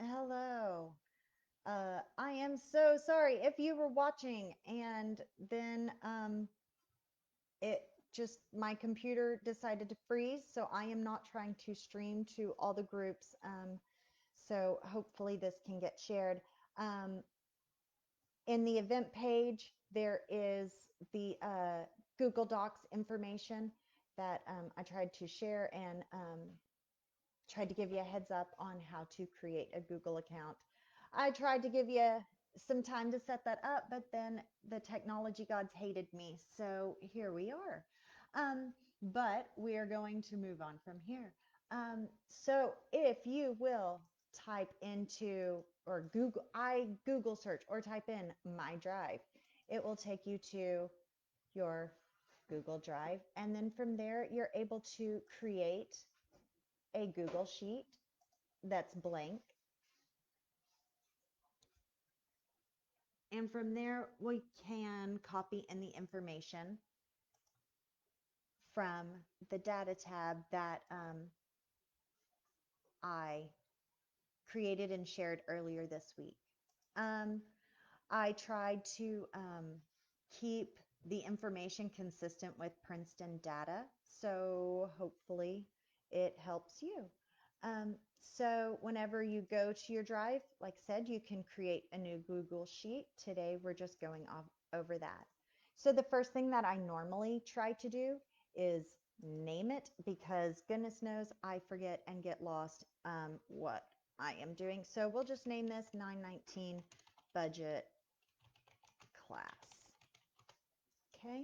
hello. I am so sorry if you were watching and then it just my computer decided to freeze, so I am not trying to stream to all the groups. So hopefully this can get shared. Um, in the event page, there is the Google Docs information that I tried to share and tried to give you a heads up on how to create a Google account. I tried to give you some time to set that up, but then the technology gods hated me. So here we are. But we are going to move on from here. So if you will type into or Google search or type in my drive, it will take you to your Google Drive. And then from there, you're able to create a Google Sheet that's blank. And from there, we can copy in the information from the data tab that I created and shared earlier this week. Um, I tried to keep the information consistent with Princeton data, so hopefully it helps you. So whenever you go to your drive, like I said, you can create a new Google Sheet. Today, we're just going over that. So the first thing that I normally try to do is name it because goodness knows I forget and get lost what I am doing. So we'll just name this 919 budget class. Okay.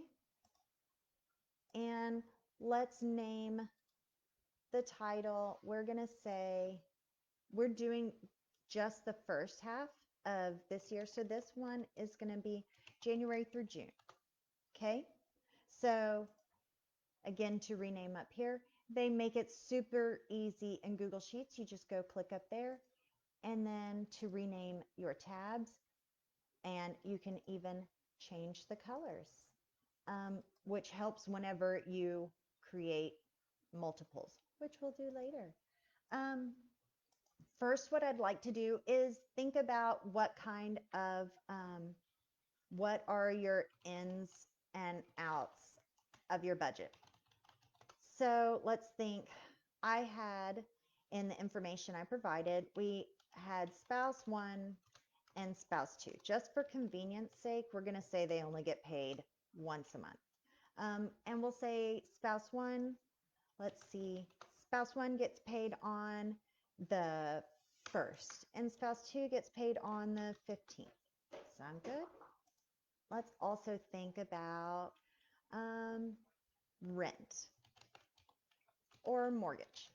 And let's name the title. We're going to say we're doing just the first half of this year. So this one is going to be January through June. Okay. So again, to rename up here, they make it super easy in Google Sheets. You just go click up there and then to rename your tabs, and you can even change the colors, which helps whenever you create multiples, which we'll do later. First, what I'd like to do is think about what are your ins and outs of your budget. So let's think. I had in the information I provided, we had spouse one and spouse two. Just for convenience sake, we're going to say they only get paid once a month. And we'll say spouse one, let's see, spouse one gets paid on the 1st and spouse two gets paid on the 15th. Sound good? Let's also think about rent or mortgage.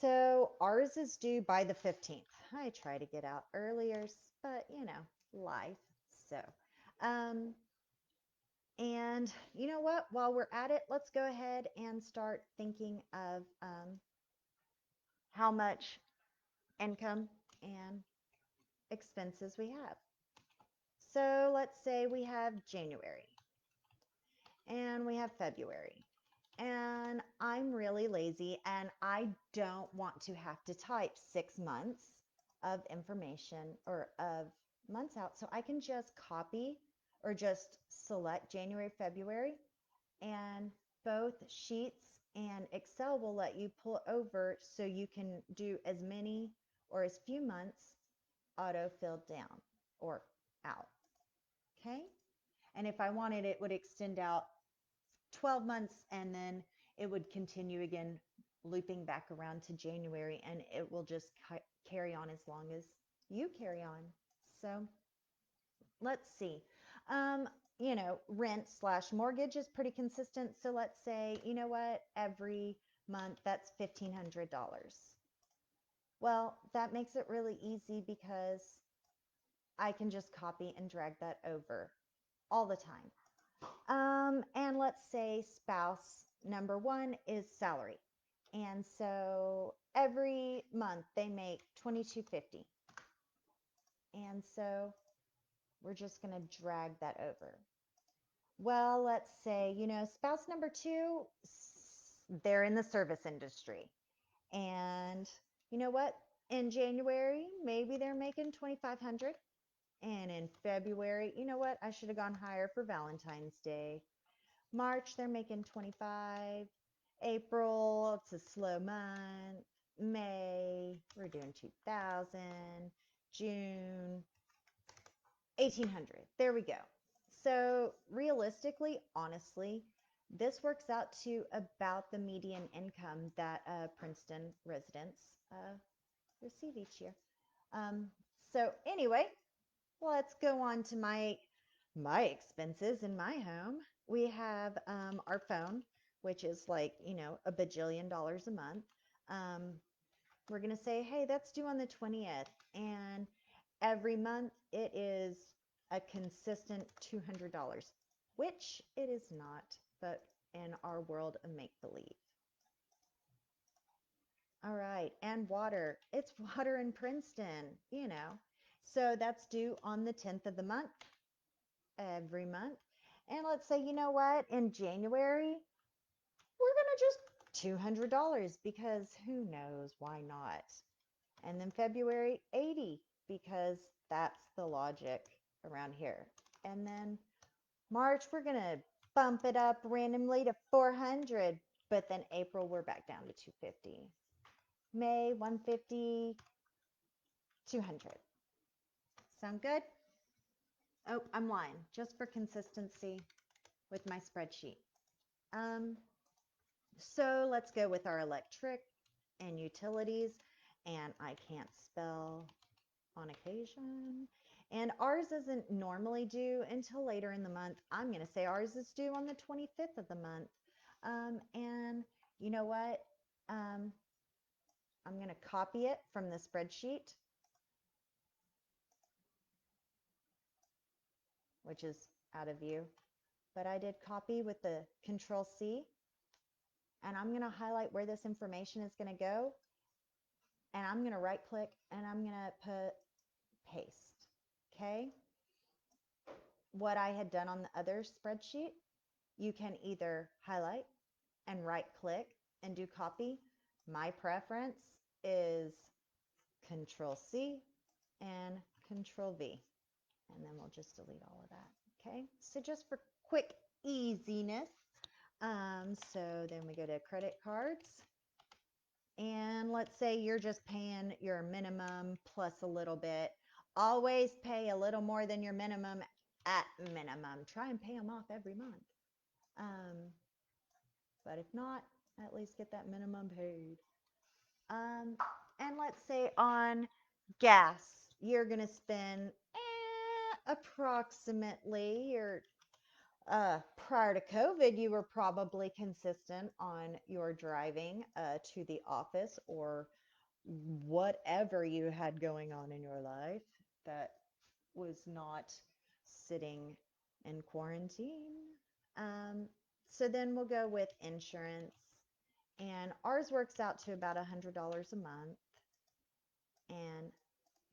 So ours is due by the 15th. I try to get out earlier, but you know, life. So, and you know what? While we're at it, let's go ahead and start thinking of how much income and expenses we have. So let's say we have January and we have February. And I'm really lazy and I don't want to have to type 6 months of information or of months out. So I can just copy or just select January, February, and both Sheets and Excel will let you pull over so you can do as many or as few months auto filled down or out. Okay. And if I wanted, it would extend out 12 months and then it would continue again, looping back around to January, and it will just carry on as long as you carry on. So let's see. You know, rent slash mortgage is pretty consistent. So let's say, you know what, every month that's $1,500. Well, that makes it really easy because I can just copy and drag that over all the time. And let's say spouse number one is salary. And so every month they make $2,250. And so we're just going to drag that over. Well, let's say, you know, spouse number two, they're in the service industry. And you know what? In January, maybe they're making 2,500. And in February, you know what? I should have gone higher for Valentine's Day. March, they're making 25. April, it's a slow month. May, we're doing 2,000. June, 1,800. There we go. So realistically, honestly, this works out to about the median income that Princeton residents receive each year. Um, so anyway, let's go on to my expenses in my home. We have our phone, which is like, a bajillion dollars a month. Um, we're going to say, hey, that's due on the 20th. And every month it is a consistent $200, which it is not, but in our world of make believe. All right. And water. It's water in Princeton. So that's due on the 10th of the month, every month. And let's say, you know what, in January, we're going to just $200 because who knows, why not? And then February, 80 because that's the logic around here. And then March, we're going to bump it up randomly to 400, but then April, we're back down to 250. May, 150, 200. Sound good? Oh, I'm lying, just for consistency with my spreadsheet. So let's go with our electric and utilities, and I can't spell on occasion. And ours isn't normally due until later in the month. I'm going to say ours is due on the 25th of the month. And you know what? I'm going to copy it from the spreadsheet, which is out of view. But I did copy with the Control C, and I'm going to highlight where this information is going to go. And I'm going to right click and I'm going to put paste. Okay. What I had done on the other spreadsheet, you can either highlight and right click and do copy. My preference is Control C and Control V. And then we'll just delete all of that. Okay. So just for quick easiness. So then we go to credit cards. And let's say you're just paying your minimum plus a little bit. Always pay a little more than your minimum at minimum. Try and pay them off every month. But if not, at least get that minimum paid. And let's say on gas, you're going to spend approximately, or prior to COVID, you were probably consistent on your driving to the office or whatever you had going on in your life that was not sitting in quarantine. So then we'll go with insurance. And ours works out to about $100 a month. And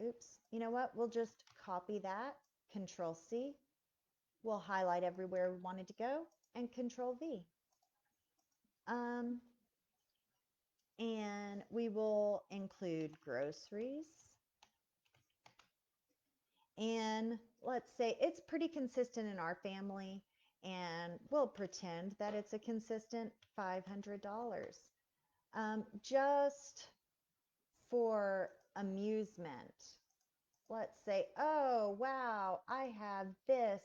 oops, you know what? We'll just copy that, Control C. We'll highlight everywhere we wanted to go and Control V. And we will include groceries. And let's say it's pretty consistent in our family, and we'll pretend that it's a consistent $500. Just for amusement, let's say, oh, wow, I have this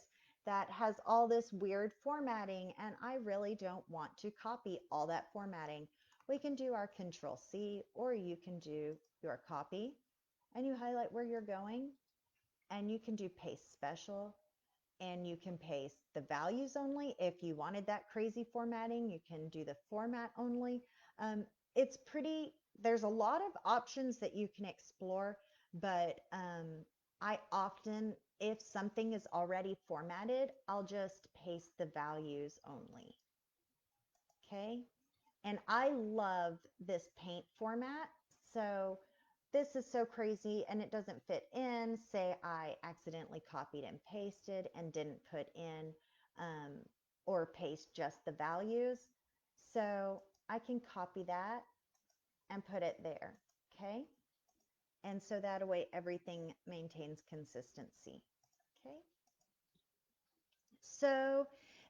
that has all this weird formatting, and I really don't want to copy all that formatting. We can do our Control C, or you can do your copy, and you highlight where you're going, and you can do paste special, and you can paste the values only. If you wanted that crazy formatting, you can do the format only. It's pretty, there's a lot of options that you can explore, but I often, if something is already formatted, I'll just paste the values only. Okay. And I love this paint format. So this is so crazy and it doesn't fit in. Say I accidentally copied and pasted and didn't put in or paste just the values. So I can copy that and put it there. Okay. And so that way everything maintains consistency. Okay. So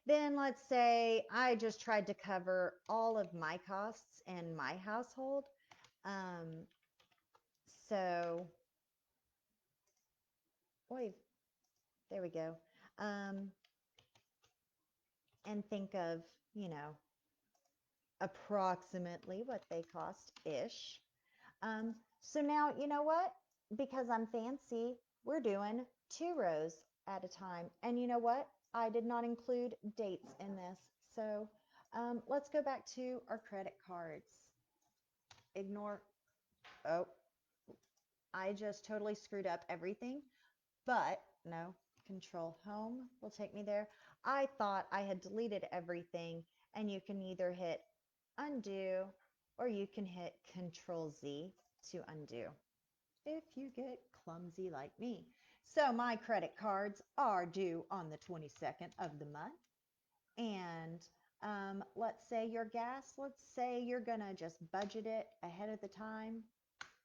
then let's say I just tried to cover all of my costs in my household. Um, so, wait, there we go. Um, and think of, you know, approximately what they cost-ish. So now, you know what? Because I'm fancy, we're doing 2 rows at a time. And you know what? I did not include dates in this. So let's go back to our credit cards. Ignore, oh, I just totally screwed up everything. But no, Control Home will take me there. I thought I had deleted everything, and you can either hit undo or you can hit Control Z to undo if you get clumsy like me. So my credit cards are due on the 22nd of the month. And let's say your gas, let's say you're going to just budget it ahead of the time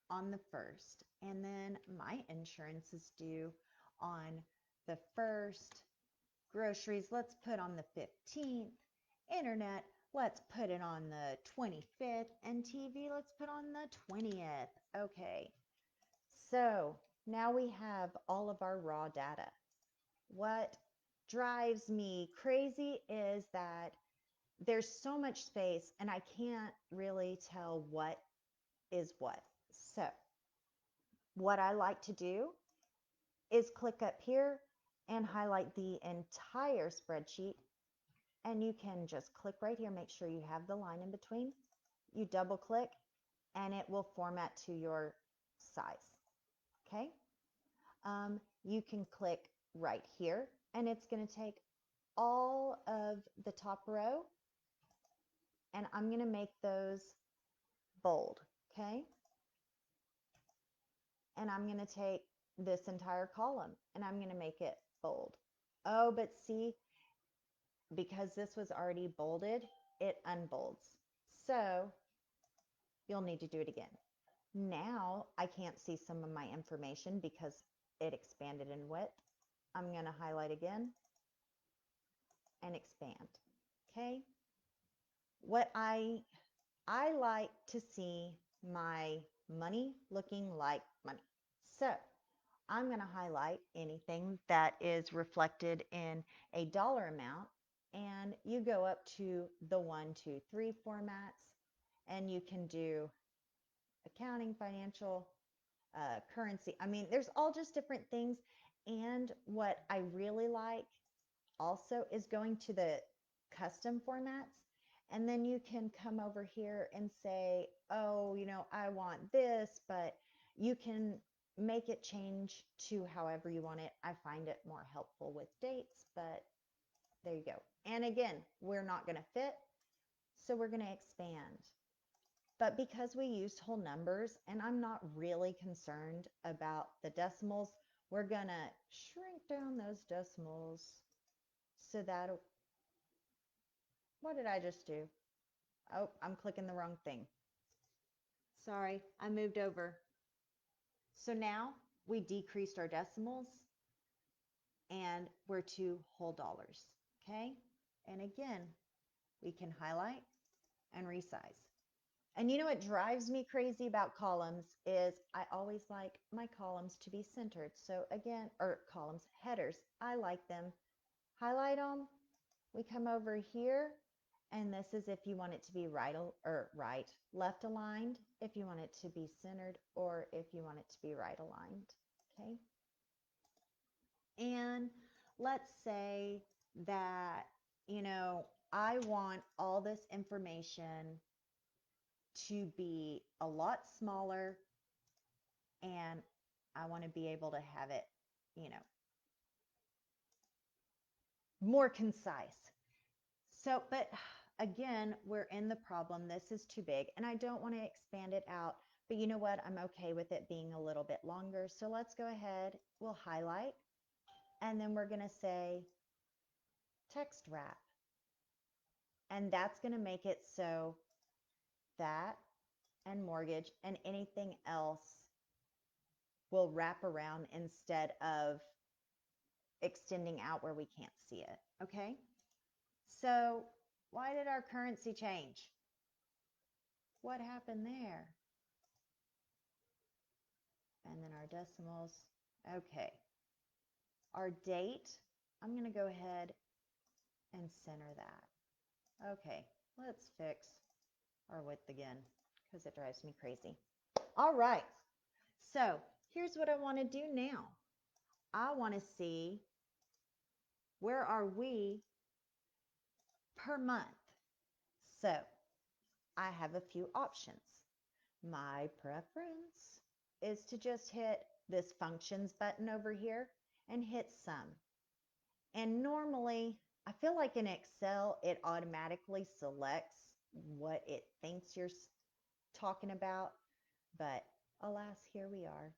on the 1st. And then my insurance is due on the 1st. Groceries, let's put on the 15th. Internet, let's put it on the 25th. And TV, let's put on the 20th. Okay, so now we have all of our raw data. What drives me crazy is that there's so much space and I can't really tell what is what. So what I like to do is click up here and highlight the entire spreadsheet. And you can just click right here, make sure you have the line in between. You double click and it will format to your size. Okay. You can click right here and it's going to take all of the top row and I'm going to make those bold. Okay. And I'm going to take this entire column and I'm going to make it bold. Oh, but see, because this was already bolded, it unbolds. So you'll need to do it again. Now I can't see some of my information because it expanded in width. I'm going to highlight again and expand. Okay. What I like to see my money looking like money. So I'm going to highlight anything that is reflected in a dollar amount, and you go up to the 1, 2, 3 formats, and you can do accounting, financial, currency. I mean, there's all just different things. And what I really like also is going to the custom formats. And then you can come over here and say, oh, you know, I want this, but you can make it change to however you want it. I find it more helpful with dates, but there you go. And again, we're not going to fit, so we're going to expand. But because we used whole numbers and I'm not really concerned about the decimals, we're going to shrink down those decimals so that, what did I just do? Oh, I'm clicking the wrong thing. Sorry, I moved over. So now we decreased our decimals and we're to whole dollars, okay? And again, we can highlight and resize. And you know what drives me crazy about columns is I always like my columns to be centered. So again, or columns, headers, I like them. Highlight them. We come over here, and this is if you want it to be left aligned, if you want it to be centered, or if you want it to be right aligned. Okay. And let's say that, you know, I want all this information to be a lot smaller and I want to be able to have it, you know, more concise. So, but again, we're in the problem. This is too big and I don't want to expand it out. But you know what? I'm okay with it being a little bit longer. So let's go ahead. We'll highlight and then we're going to say text wrap. And that's going to make it so that and mortgage and anything else will wrap around instead of extending out where we can't see it, okay? So why did our currency change? What happened there? And then our decimals, okay. Our date, I'm gonna go ahead and center that. Okay, let's fix our width again because it drives me crazy. All right, so here's what I want to do now. I want to see where are we per month. So I have a few options. My preference is to just hit this functions button over here and hit sum. And normally, I feel like in Excel, it automatically selects what it thinks you're talking about, but alas, here we are.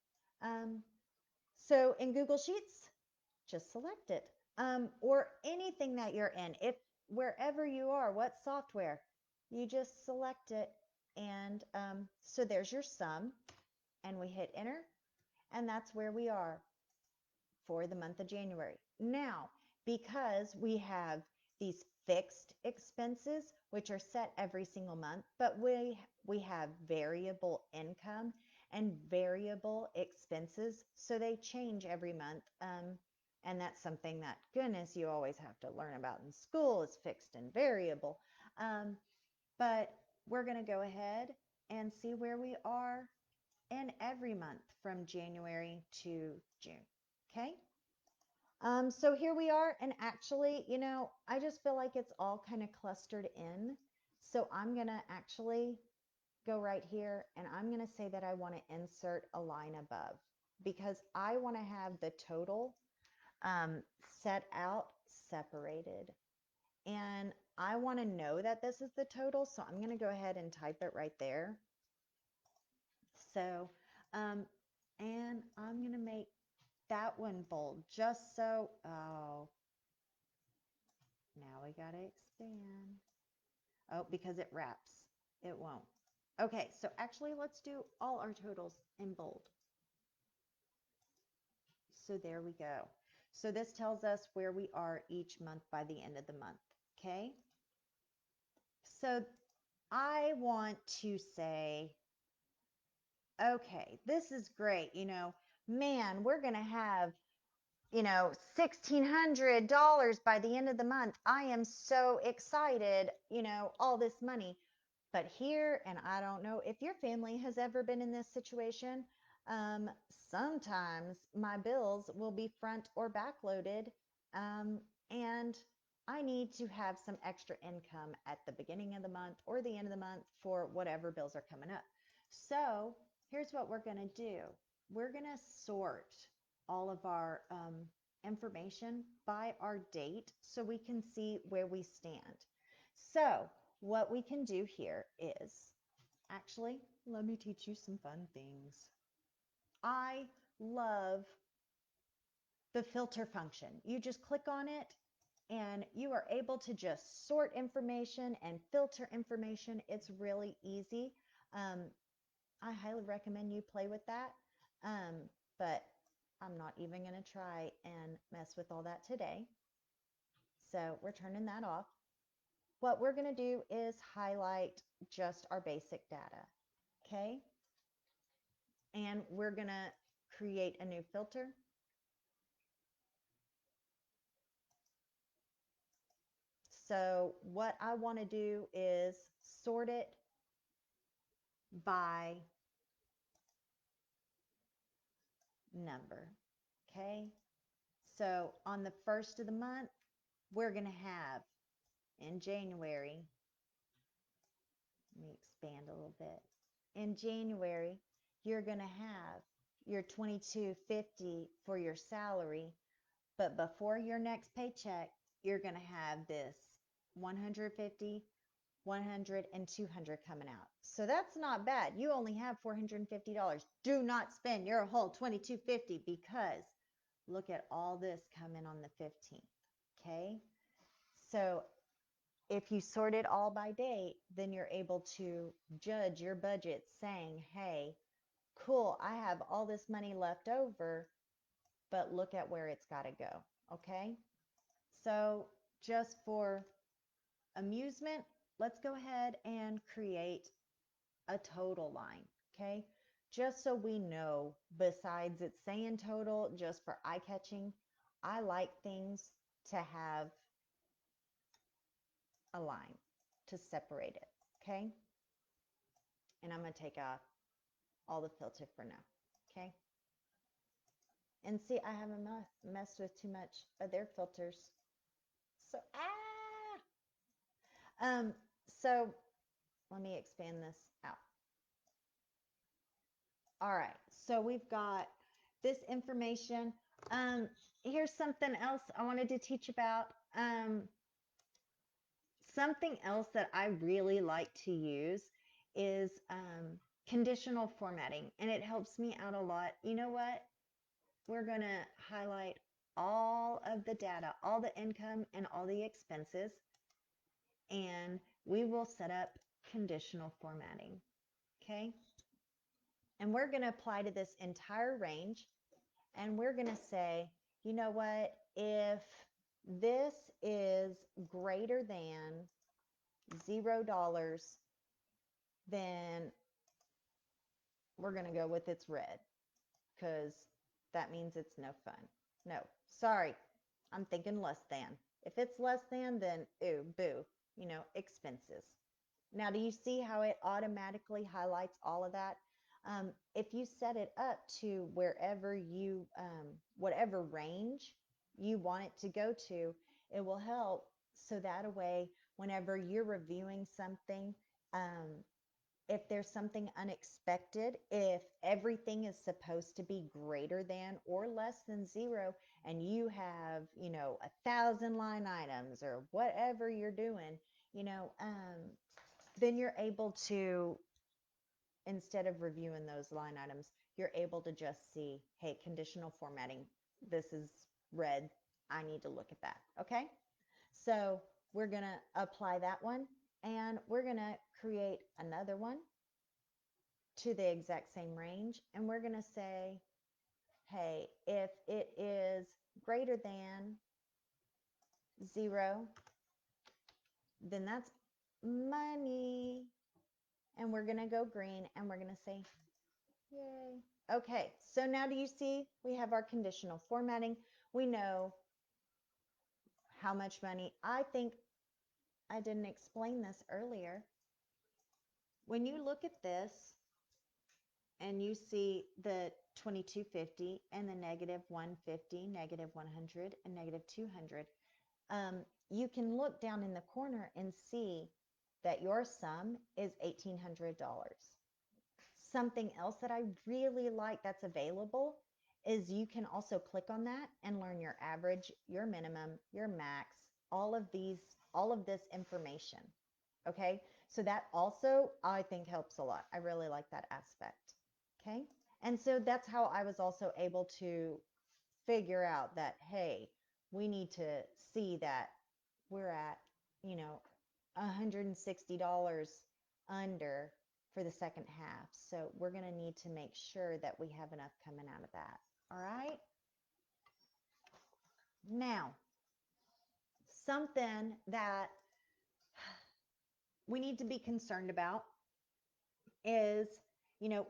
So in Google Sheets, just select it. Or anything that you're in. If wherever you are, what software, you just select it. And so there's your sum, and we hit enter, and that's where we are for the month of January. Now, because we have these fixed expenses, which are set every single month, but we have variable income and variable expenses, so they change every month. And that's something that, goodness, you always have to learn about in school, is fixed and variable. But we're going to go ahead and see where we are in every month from January to June. Okay? So here we are, and actually, you know, I just feel like it's all kind of clustered in. So I'm going to actually go right here, and I'm going to say that I want to insert a line above because I want to have the total set out separated. And I want to know that this is the total, so I'm going to go ahead and type it right there. So, and I'm going to make that one bold just so, oh, now we got to expand. Oh, because it wraps. It won't. Okay, so actually let's do all our totals in bold. So there we go. So this tells us where we are each month by the end of the month, okay? So I want to say, okay, this is great. You know, man, we're going to have, you know, $1,600 by the end of the month. I am so excited, you know, all this money. But here, and I don't know if your family has ever been in this situation, sometimes my bills will be front or back loaded, and I need to have some extra income at the beginning of the month or the end of the month for whatever bills are coming up. So here's what we're going to do. We're going to sort all of our information by our date so we can see where we stand. So what we can do here is, actually, let me teach you some fun things. I love the filter function. You just click on it and you are able to just sort information and filter information. It's really easy. I highly recommend you play with that, but I'm not even going to try and mess with all that today. So we're turning that off. What we're going to do is highlight just our basic data, okay? And we're going to create a new filter. So what I want to do is sort it by number, okay? So on the first of the month, we're going to have in January, let me expand a little bit. In January, you're going to have your $22.50 for your salary, but before your next paycheck, you're going to have this $150, $100, and $200 coming out. So that's not bad. You only have $450. Do not spend your whole $22.50 because look at all this coming on the 15th. Okay. So if you sort it all by date, then you're able to judge your budget saying, hey, Cool, I have all this money left over, but look at where it's got to go. Okay, so just for amusement, let's go ahead and create a total line. Okay, just so we know, besides it saying total, just for eye catching, I like things to have a line to separate it. Okay, and I'm going to take off all the filter for now. Okay, and see, I haven't messed with too much of their filters. So, um, so let me expand this out. All right, so we've got this information. Here's something else I wanted to teach about. Something else that I really like to use is conditional formatting, and it helps me out a lot. You know what? We're going to highlight all of the data, all the income and all the expenses, and we will set up conditional formatting. Okay? And we're going to apply to this entire range, and we're going to say, you know what? If this is greater than $0, then we're going to go with it's red, because that means it's no fun. No, sorry, I'm thinking less than. If it's less than, then ooh, boo, expenses. Now, do you see how it automatically highlights all of that? If you set it up to wherever you, whatever range you want it to go to, it will help so that a way, whenever you're reviewing something, if there's something unexpected, if everything is supposed to be greater than or less than 0, and you have, 1,000 line items or whatever you're doing, then you're able to, instead of reviewing those line items, you're able to just see, hey, conditional formatting, this is red. I need to look at that. Okay. So we're going to apply that one, and we're going to create another one to the exact same range, and we're going to say, hey, if it is greater than 0, then that's money, and we're going to go green, and we're going to say, yay. Okay, so now do you see we have our conditional formatting? We know how much money. I think I didn't explain this earlier. When you look at this, and you see the 2250 and the negative 150, negative 100, and negative 200, you can look down in the corner and see that your sum is $1,800. Something else that I really like that's available is you can also click on that and learn your average, your minimum, your max, all of this information. Okay, so that also I think helps a lot. I really like that aspect. Okay. And so that's how I was also able to figure out that, hey, we need to see that we're at, $160 under for the second half. So we're going to need to make sure that we have enough coming out of that. All right. Now, something that we need to be concerned about is,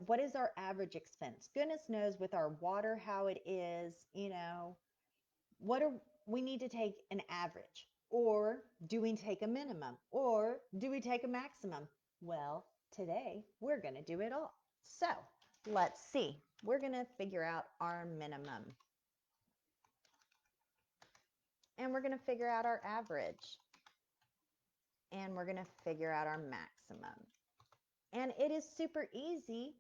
what is our average expense? Goodness knows with our water how it is, we need to take an average, or do we take a minimum, or do we take a maximum? Well, today we're going to do it all. So let's see. We're going to figure out our minimum, and we're going to figure out our average, and we're going to figure out our maximum. And it is super easy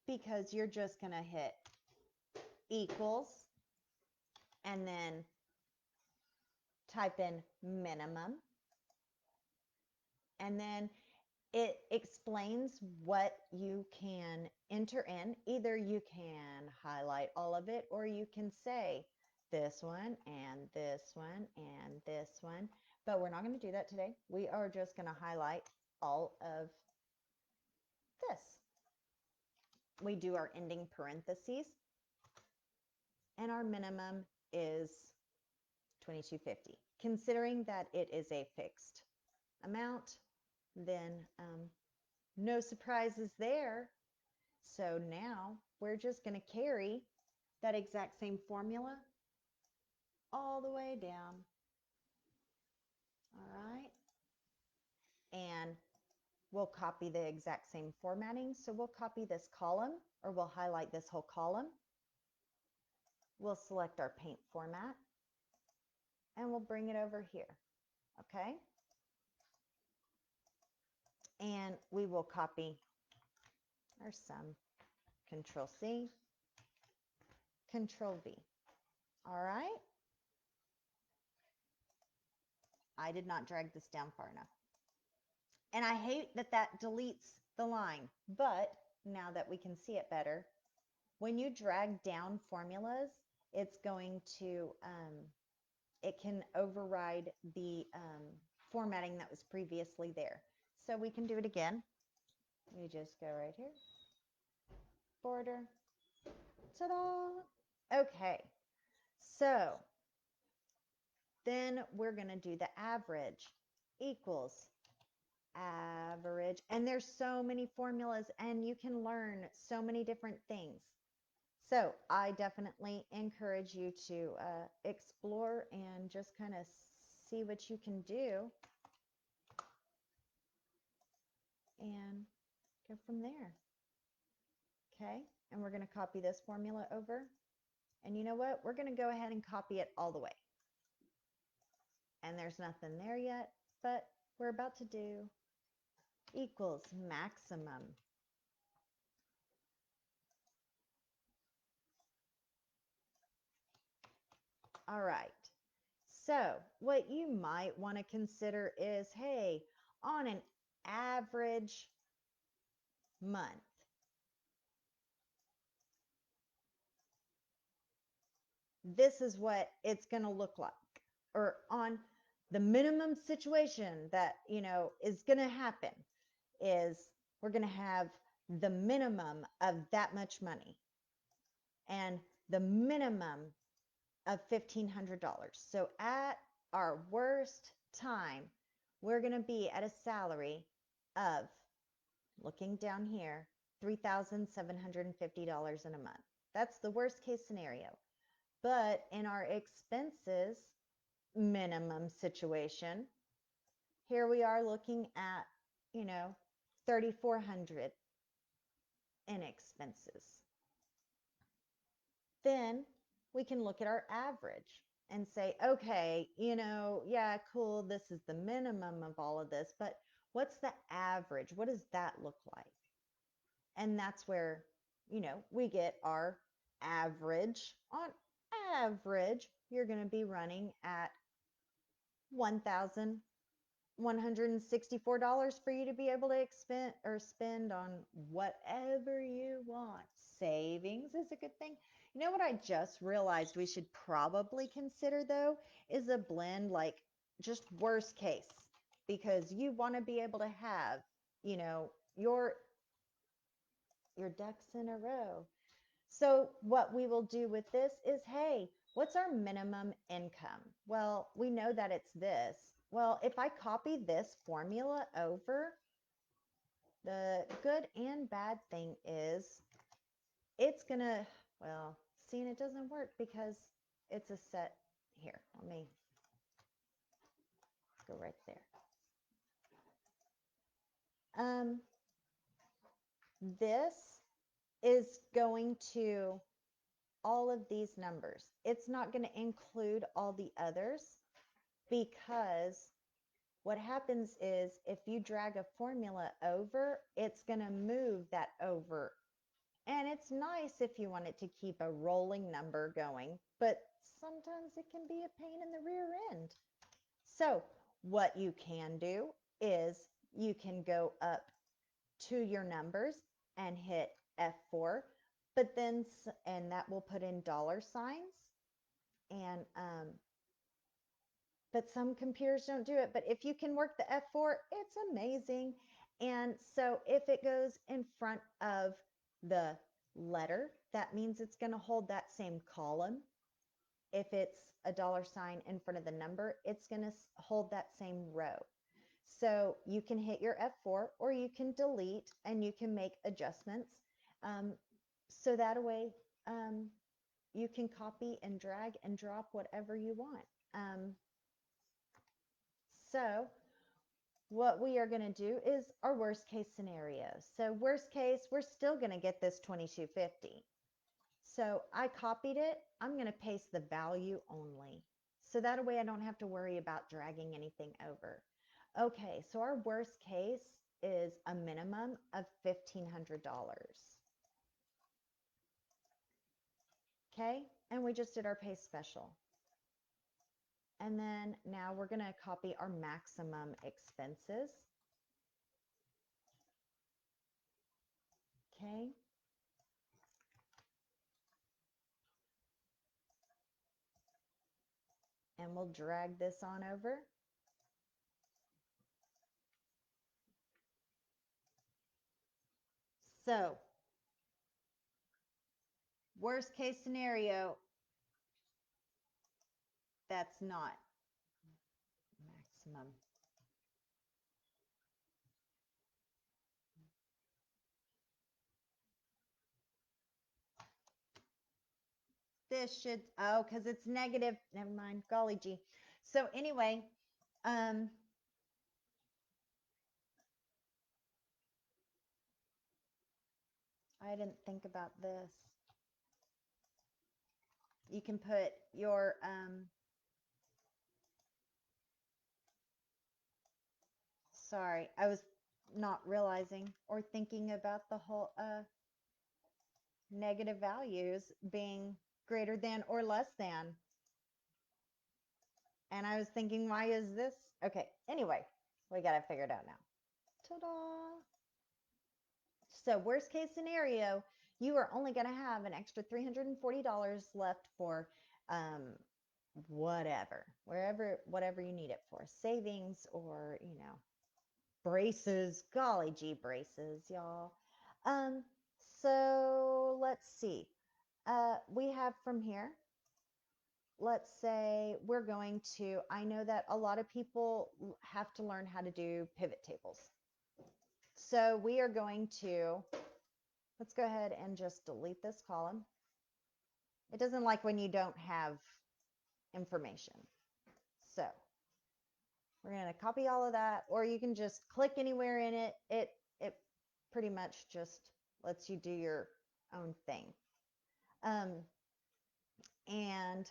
because you're just going to hit equals and then type in minimum, and then it explains what you can enter in. Either you can highlight all of it, or you can say this one and this one and this one, but we're not going to do that today. We are just going to highlight all of this. we do our ending parentheses, and our minimum is $22.50. Considering that it is a fixed amount, then no surprises there. So now we're just going to carry that exact same formula all the way down. All right. And we'll copy the exact same formatting. So we'll copy this column, or we'll highlight this whole column. We'll select our paint format, and we'll bring it over here. Okay. And we will copy our sum. Control C, Control V. All right. I did not drag this down far enough. And I hate that that deletes the line, but now that we can see it better, when you drag down formulas, it's going to, it can override the formatting that was previously there. So we can do it again. We just go right here, border, ta-da. Okay, so then we're going to do the average equals average. And there's so many formulas, and you can learn so many different things. So I definitely encourage you to explore and just kind of see what you can do and go from there. Okay, and we're going to copy this formula over. And you know what? We're going to go ahead and copy it all the way. And there's nothing there yet, but we're about to do equals maximum. All right. So what you might want to consider is, hey, on an average month, this is what it's going to look like. Or on the minimum situation that, is going to happen is we're going to have the minimum of that much money and the minimum of $1,500. So at our worst time, we're going to be at a salary of, looking down here, $3,750 in a month. That's the worst case scenario. But in our expenses minimum situation, here we are looking at, $3,400 in expenses. Then we can look at our average and say, okay, yeah, cool, this is the minimum of all of this, but what's the average? What does that look like? And that's where, we get our average. On average, you're going to be running at $1,164 for you to be able to spend on whatever you want. Savings is a good thing. You know what I just realized we should probably consider, though, is a blend, like just worst case, because you want to be able to have, your ducks in a row. So what we will do with this is, hey, what's our minimum income? Well, we know that it's this. Well, if I copy this formula over, the good and bad thing is it's going to, well, see, and it doesn't work because it's a set here. Let me go right there. This is going to all of these numbers. It's not going to include all the others, because what happens is if you drag a formula over, it's going to move that over. And it's nice if you want it to keep a rolling number going, but sometimes it can be a pain in the rear end. So what you can do is you can go up to your numbers and hit F4, but then, and that will put in dollar signs. And but some computers don't do it. But if you can work the F4, it's amazing. And so if it goes in front of the letter, that means it's going to hold that same column. If it's a dollar sign in front of the number, it's going to hold that same row. So you can hit your F4 or you can delete and you can make adjustments. So that way you can copy and drag and drop whatever you want. So what we are going to do is our worst case scenario. So worst case, we're still going to get this 2250. So I copied it. I'm going to paste the value only. So that way I don't have to worry about dragging anything over. Okay, so our worst case is a minimum of $1,500. Okay, and we just did our paste special. And then now we're going to copy our maximum expenses. Okay. And we'll drag this on over. So, worst case scenario, that's not maximum. This should, oh, because it's negative. Never mind. Golly gee. So anyway, I didn't think about this. You can put your, sorry, I was not realizing or thinking about the whole negative values being greater than or less than. And I was thinking, why is this? Okay, anyway, we got to figure it out now. Ta-da! So worst case scenario, you are only going to have an extra $340 left for whatever, whatever you need it for, savings or, braces. Golly gee, braces, y'all. So let's see. We have from here, let's say we're going to, I know that a lot of people have to learn how to do pivot tables. So we are going to, let's go ahead and just delete this column. It doesn't like when you don't have information. So we're going to copy all of that, or you can just click anywhere in it. It pretty much just lets you do your own thing. And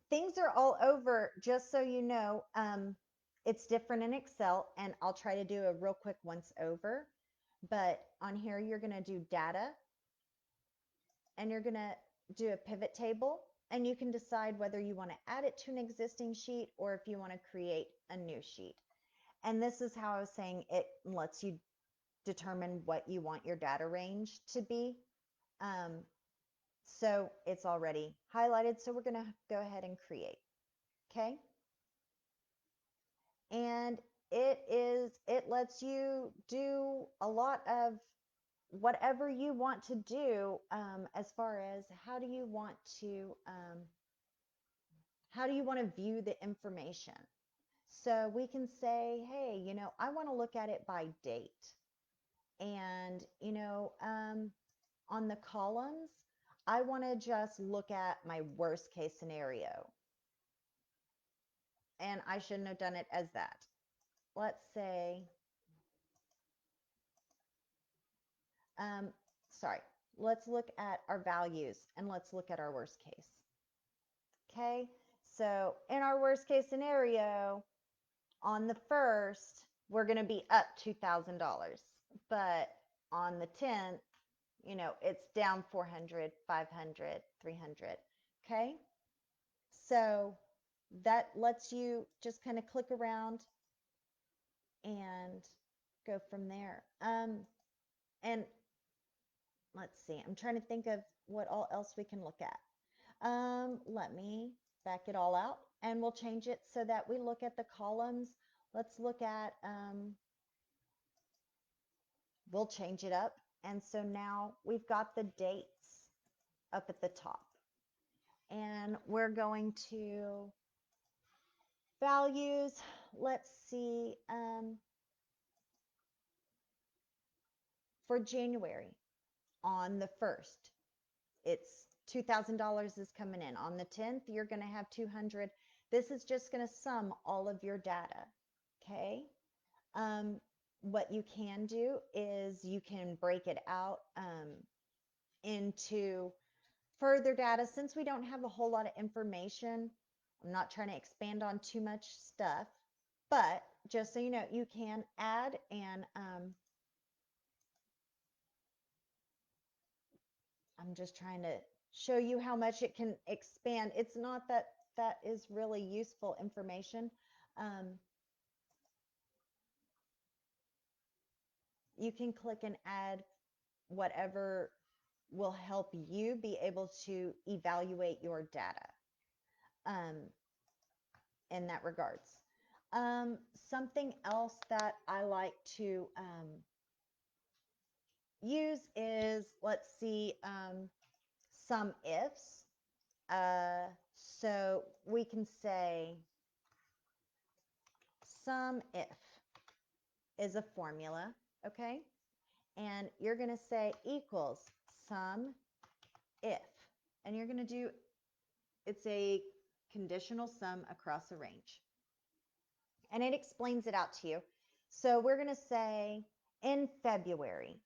things are all over, just so you know. It's different in Excel, and I'll try to do a real quick once over. But on here, you're going to do data, and you're going to do a pivot table, and you can decide whether you want to add it to an existing sheet or if you want to create a new sheet. And this is how I was saying it lets you determine what you want your data range to be. So it's already highlighted, so we're going to go ahead and create. Okay. And it lets you do a lot of whatever you want to do, as far as how do you want to view the information. So we can say, hey, I want to look at it by date. And, on the columns, I want to just look at my worst case scenario. And I shouldn't have done it as that. Let's say, sorry, let's look at our values and let's look at our worst case. Okay, so in our worst case scenario, on the first, we're going to be up $2,000. But on the 10th, it's down 400, 500, 300. Okay, so that lets you just kind of click around and go from there. And let's see, I'm trying to think of what all else we can look at. Let me back it all out and we'll change it so that we look at the columns. Let's look at, we'll change it up And so now we've got the dates up at the top. And we're going to values. Let's see, for January on the 1st, it's $2,000 is coming in. On the 10th, you're going to have 200. This is just going to sum all of your data. Okay. What you can do is you can break it out into further data. Since we don't have a whole lot of information, I'm not trying to expand on too much stuff, but just so you know, you can add and I'm just trying to show you how much it can expand. It's not that that is really useful information. You can click and add whatever will help you be able to evaluate your data in that regards. Something else that I like to use is, let's see, some ifs. So we can say sum if is a formula, okay? And you're going to say equals sum if. And you're going to do, it's a conditional sum across a range. And it explains it out to you. So we're going to say in February,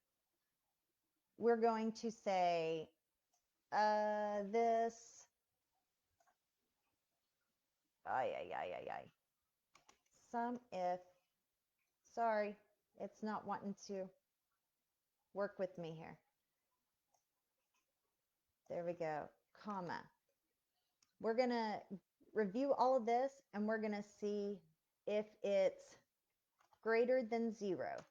we're going to say this, sum if, sorry, it's not wanting to work with me here. There we go, comma. We're going to review all of this and we're going to see if it's greater than 0.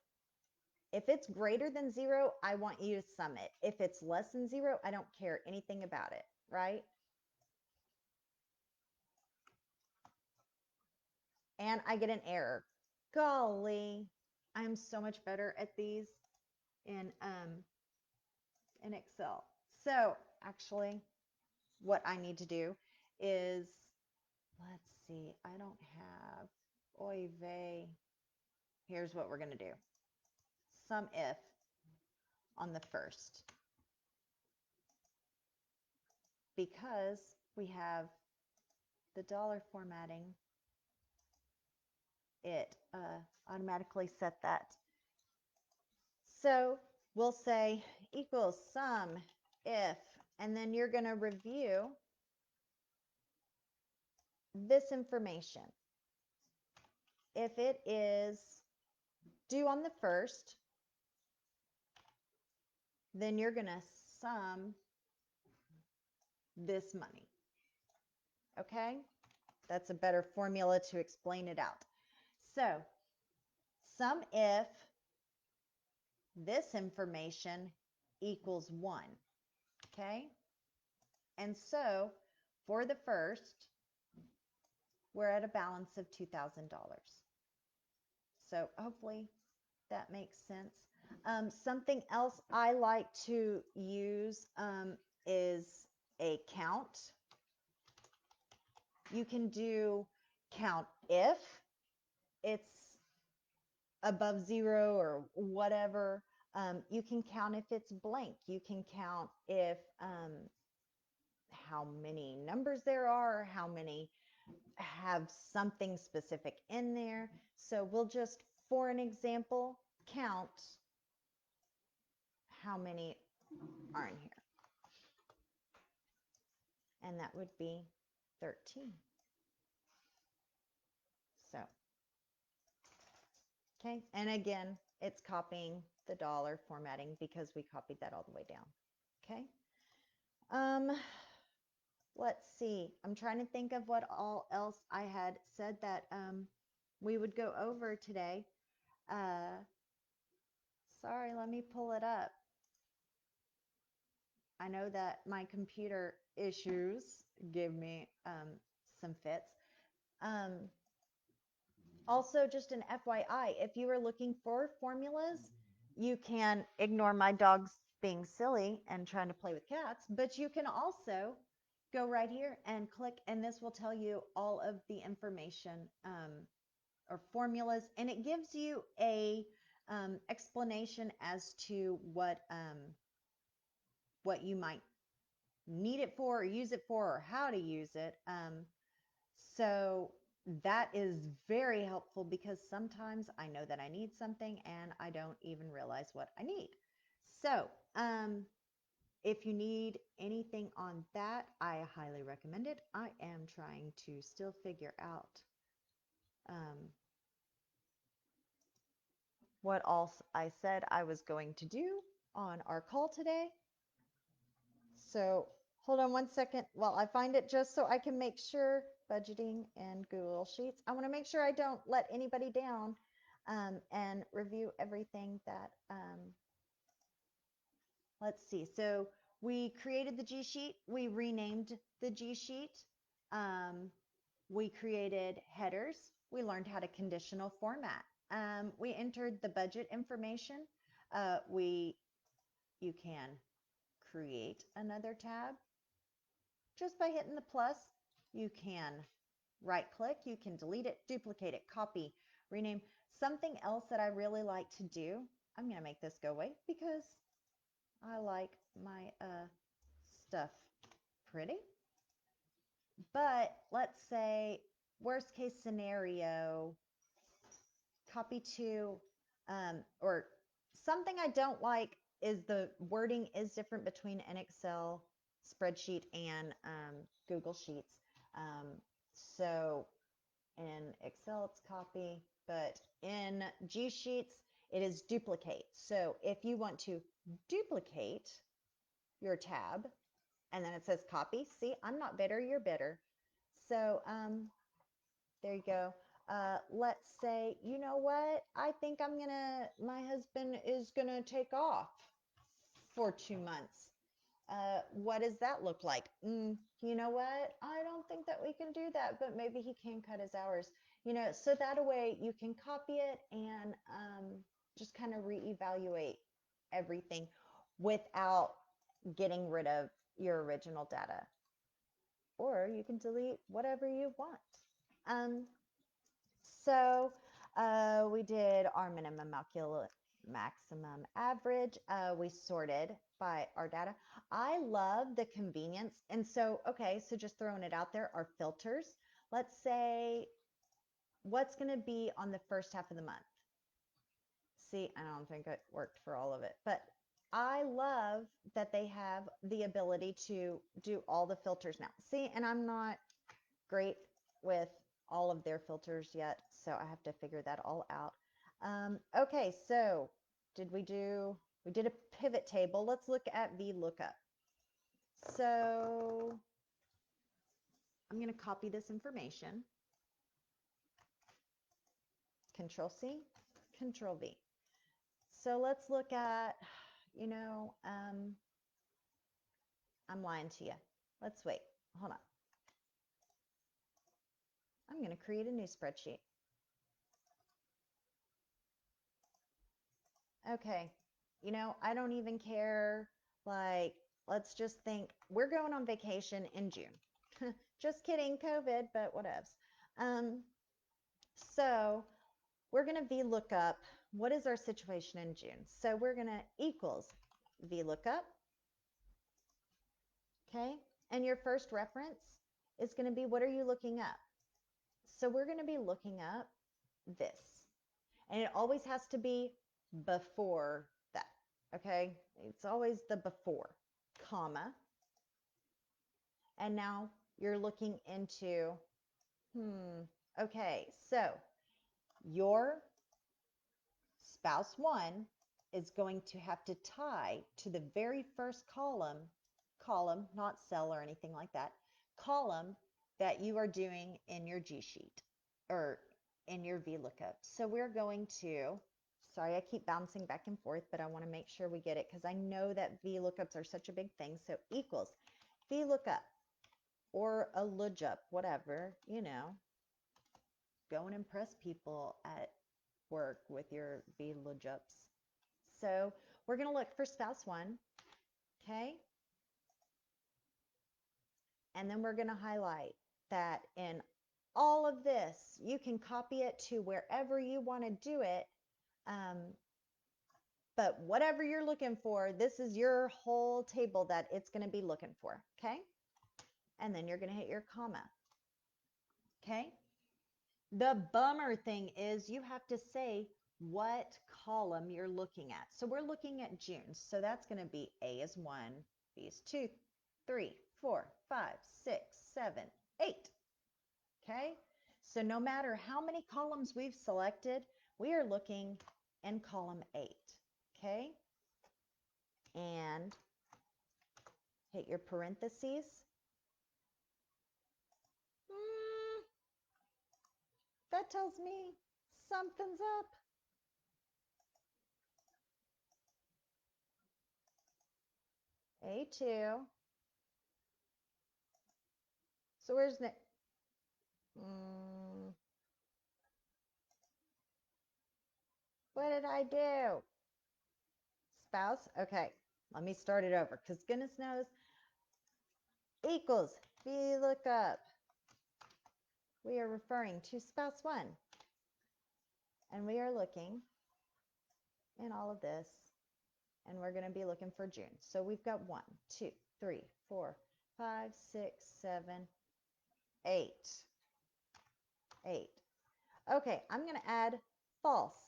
If it's greater than 0, I want you to sum it. If it's less than 0, I don't care anything about it, right? And I get an error. Golly, I'm so much better at these in Excel. So actually, what I need to do is, let's see, I don't have, oy vey. Here's what we're going to do. Sum if on the 1st. Because we have the dollar formatting, it automatically set that. So we'll say equals sum if, and then you're going to review this information. If it is due on the 1st, then you're going to sum this money. Okay? That's a better formula to explain it out. So sum if this information equals 1. Okay? And so for the 1st, we're at a balance of $2,000. So hopefully that makes sense. Something else I like to use is a count. You can do count if it's above 0 or whatever. You can count if it's blank. You can count if how many numbers there are, how many have something specific in there. So we'll just, for an example, count how many are in here. And that would be 13. So, okay. And again, it's copying the dollar formatting because we copied that all the way down. Okay. Let's see. I'm trying to think of what all else I had said that we would go over today. Sorry, let me pull it up. I know that my computer issues give me some fits. Also, just an FYI, if you are looking for formulas, you can ignore my dogs being silly and trying to play with cats, but you can also go right here and click, and this will tell you all of the information or formulas, and it gives you a explanation as to what you might need it for or use it for or how to use it. So that is very helpful because sometimes I know that I need something and I don't even realize what I need. So if you need anything on that, I highly recommend it. I am trying to still figure out what else I said I was going to do on our call today. So hold on one second while I find it, just so I can make sure. Budgeting and Google Sheets. I want to make sure I don't let anybody down and review everything that, let's see. So we created the G sheet. We renamed the G sheet. We created headers. We learned how to conditional format. We entered the budget information. You can create another tab just by hitting the plus. You can right click, you can delete it, duplicate it, copy, rename. Something else that I really like to do, I'm going to make this go away because I like my stuff pretty. But let's say worst case scenario, copy to, or something I don't like is the wording is different between an Excel spreadsheet and Google Sheets. So in Excel, it's copy, but in G Sheets, it is duplicate. So if you want to duplicate your tab, and then it says copy, see, I'm not bitter, you're bitter. So there you go. Let's say, you know what? I think my husband is gonna take off for 2 months. What does that look like? You know what? I don't think that we can do that, but maybe he can cut his hours. So that a way you can copy it and just kind of reevaluate everything without getting rid of your original data. Or you can delete whatever you want. Um, so we did our maximum average. We sorted by our data. I love the convenience. And so, okay, so just throwing it out there, our filters. Let's say what's going to be on the first half of the month. See, I don't think it worked for all of it, but I love that they have the ability to do all the filters now. See, and I'm not great with all of their filters yet, so I have to figure that all out. Okay, so we did a pivot table. Let's look at VLOOKUP. So I'm going to copy this information. Control C, Control V. So let's look at, I'm lying to you. Let's wait. Hold on. I'm going to create a new spreadsheet. Okay. I don't even care. Like, let's just think we're going on vacation in June. Just kidding, COVID, but whatevs. So we're going to VLOOKUP. What is our situation in June? So we're going to equals VLOOKUP. Okay. And your first reference is going to be, what are you looking up? So we're going to be looking up this. And it always has to be before that. Okay. It's always the before, comma. And now you're looking into, okay, so your spouse one is going to have to tie to the very first column, not cell or anything like that, column that you are doing in your G sheet or in your VLOOKUP. So we're going to, sorry, I keep bouncing back and forth, but I want to make sure we get it because I know that VLOOKUPs are such a big thing. So equals VLOOKUP or a lookup, whatever, go and impress people at work with your VLOOKUPs. So we're going to look for spouse one, okay? And then we're going to highlight that in all of this, you can copy it to wherever you want to do it. But whatever you're looking for, this is your whole table that it's going to be looking for, okay? And then you're going to hit your comma, okay? The bummer thing is you have to say what column you're looking at. So we're looking at June. So that's going to be A is 1, B is 2, 3, 4, 5, 6, 7, 8. Okay? So no matter how many columns we've selected, we are looking in column 8. Okay? And hit your parentheses. That tells me something's up. A2. So where's the... what did I do? Spouse? Okay, let me start it over because goodness knows equals VLOOKUP. We are referring to spouse 1. And we are looking in all of this, and we're going to be looking for June. So we've got 1, 2, 3, 4, 5, 6, 7, 8. 8. Okay, I'm going to add false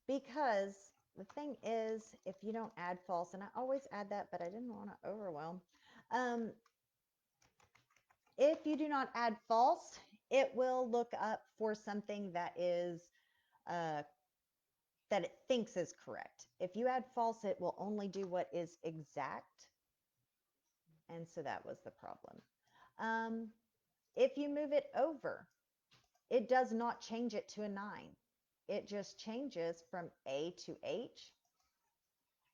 because the thing is, if you don't add false, and I always add that, but I didn't want to overwhelm. If you do not add false, it will look up for something that is that it thinks is correct. If you add false, it will only do what is exact. And so that was the problem. If you move it over, it does not change it to a 9. It just changes from A to H,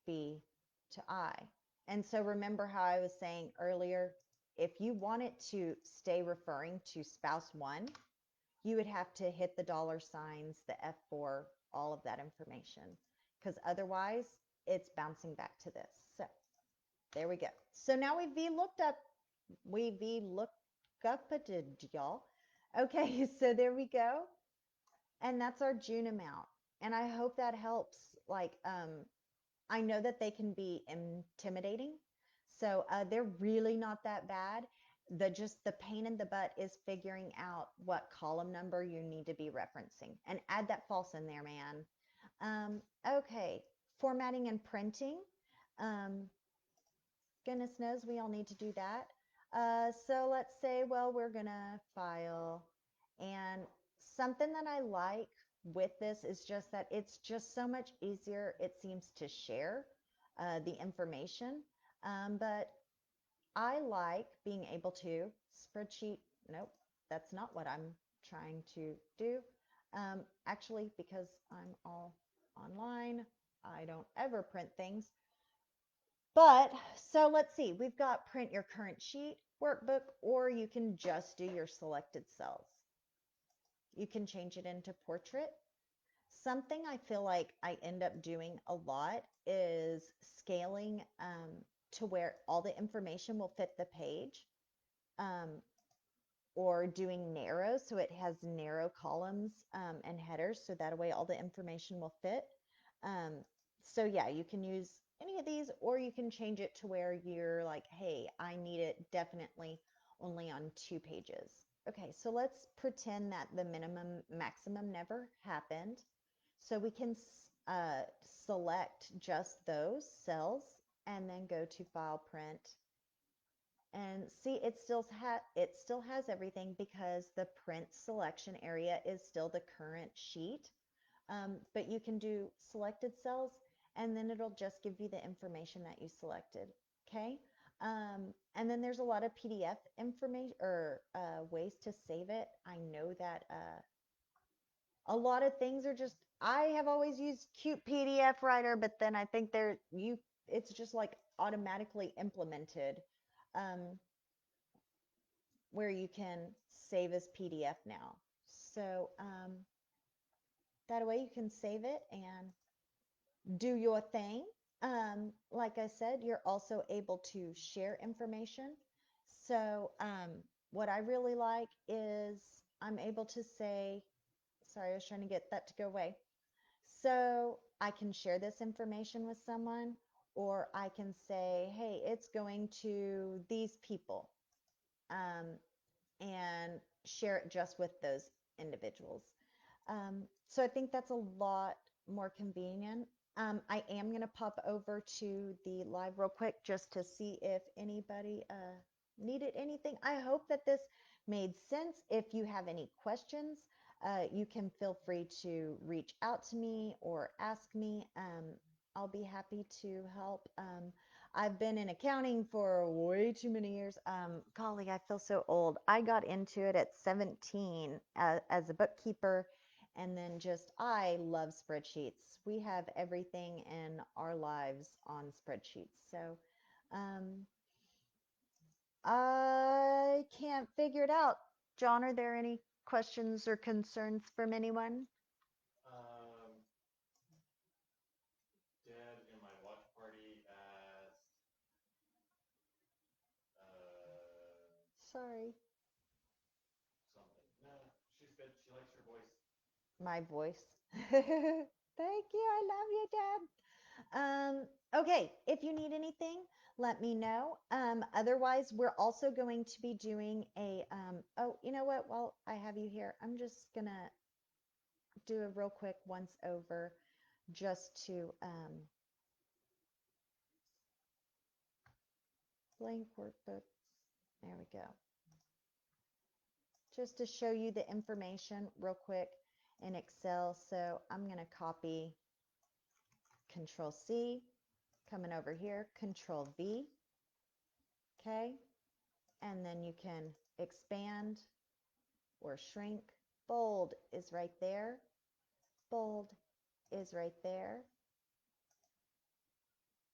B to I. And so remember how I was saying earlier, if you want it to stay referring to spouse 1, you would have to hit the dollar signs, the F4, all of that information, because otherwise it's bouncing back to this. So there we go. So now we VLOOKUPed, y'all. Okay, so there we go. And that's our June amount. And I hope that helps. Like, I know that they can be intimidating. So they're really not that bad. Just the pain in the butt is figuring out what column number you need to be referencing, and add that false in there, man. Okay, formatting and printing. Goodness knows we all need to do that. So let's say, well, we're gonna file, and something that I like with this is just that it's just so much easier, it seems, to share the information. But I like being able to spreadsheet. Nope, that's not what I'm trying to do. Actually, because I'm all online, I don't ever print things. But so let's see, we've got print your current sheet, workbook, or you can just do your selected cells. You can change it into portrait. Something I feel like I end up doing a lot is scaling to where all the information will fit the page, or doing narrow, so it has narrow columns and headers, so that way all the information will fit. So yeah, you can use any of these, or you can change it to where you're like, hey, I need it definitely only on 2 pages. Okay, so let's pretend that the minimum maximum never happened. So we can select just those cells and then go to File, Print. And see, it still has everything because the print selection area is still the current sheet. But you can do selected cells, and then it'll just give you the information that you selected. Okay. And then there's a lot of PDF information or ways to save it. I know that a lot of things are just, I have always used Cute PDF Writer, but then I think it's just like automatically implemented. Where you can save as PDF now. So that way you can save it and do your thing. Like I said, you're also able to share information. So, what I really like is I'm able to say, sorry, I was trying to get that to go away. So I can share this information with someone, or I can say, hey, it's going to these people, um, and share it just with those individuals. So I think that's a lot more convenient. I am going to pop over to the live real quick just to see if anybody needed anything. I hope that this made sense. If you have any questions, you can feel free to reach out to me or ask me. I'll be happy to help. I've been in accounting for way too many years. Golly, I feel so old. I got into it at 17 as a bookkeeper, and then just I love spreadsheets. We have everything in our lives on spreadsheets. So um, I can't figure it out. John, are there any questions or concerns from anyone? Um, Dad in my watch party asked Sorry. something. No, she's good. She likes your voice. My voice. Thank you. I love you, Dad. Okay, if you need anything, let me know. Otherwise, we're also going to be doing a, oh, you know what? While I have you here, I'm just gonna do a real quick once over just to, blank workbook. There we go. Just to show you the information real quick in Excel. So I'm gonna copy Control C, coming over here, Control V, okay? And then you can expand or shrink. Bold is right there. Bold is right there.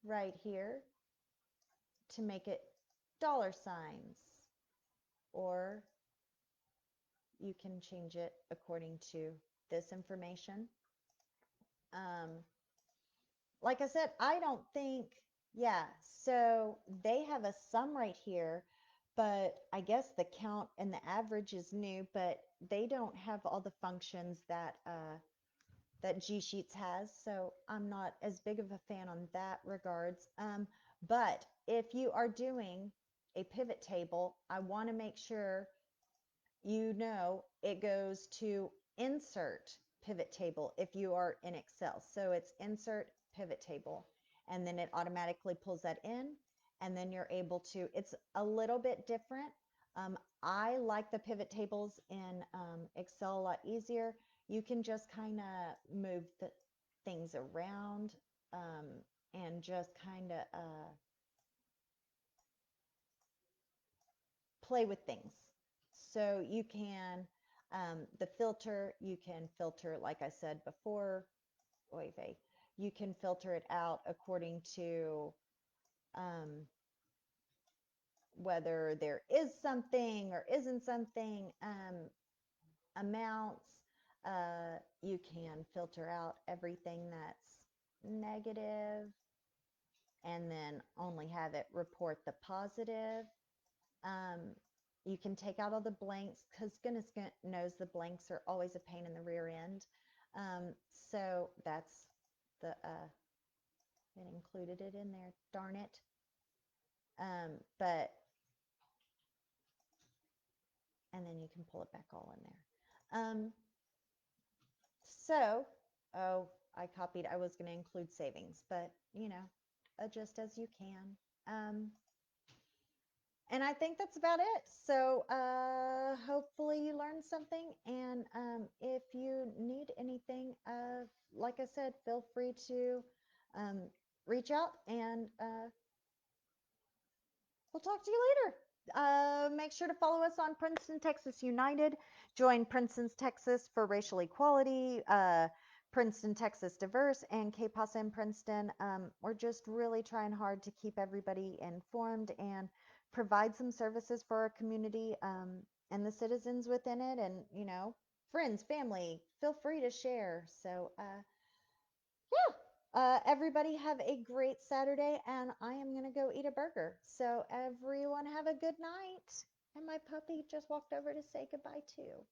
Right here to make it dollar signs, or you can change it according to this information. Um, like I said, I don't think, yeah, so they have a sum right here, but I guess the count and the average is new, but they don't have all the functions that that G Sheets has, so I'm not as big of a fan on that regards. But if you are doing a pivot table, I want to make sure you know it goes to insert pivot table if you are in Excel. So it's insert pivot table, and then it automatically pulls that in, and then you're able to, it's a little bit different. I like the pivot tables in Excel a lot easier. You can just kind of move the things around, and just kind of play with things. So you can, the filter, you can filter, like I said before, oy vey, you can filter it out according to um, whether there is something or isn't something, amounts. You can filter out everything that's negative and then only have it report the positive. Um, you can take out all the blanks because goodness knows the blanks are always a pain in the rear end. So that's the, it included it in there, darn it. But, and then you can pull it back all in there. So, oh, I copied, I was going to include savings, but you know, adjust as you can. And I think that's about it. So hopefully you learned something. And if you need anything, like I said, feel free to um, reach out, and we'll talk to you later. Make sure to follow us on Princeton, Texas United. Join Princeton, Texas for racial equality. Princeton, Texas Diverse, and KPASA in Princeton. We're just really trying hard to keep everybody informed and provide some services for our community, and the citizens within it. And, you know, friends, family, feel free to share. So, yeah. Everybody have a great Saturday, and I am going to go eat a burger. So, everyone have a good night. And my puppy just walked over to say goodbye too.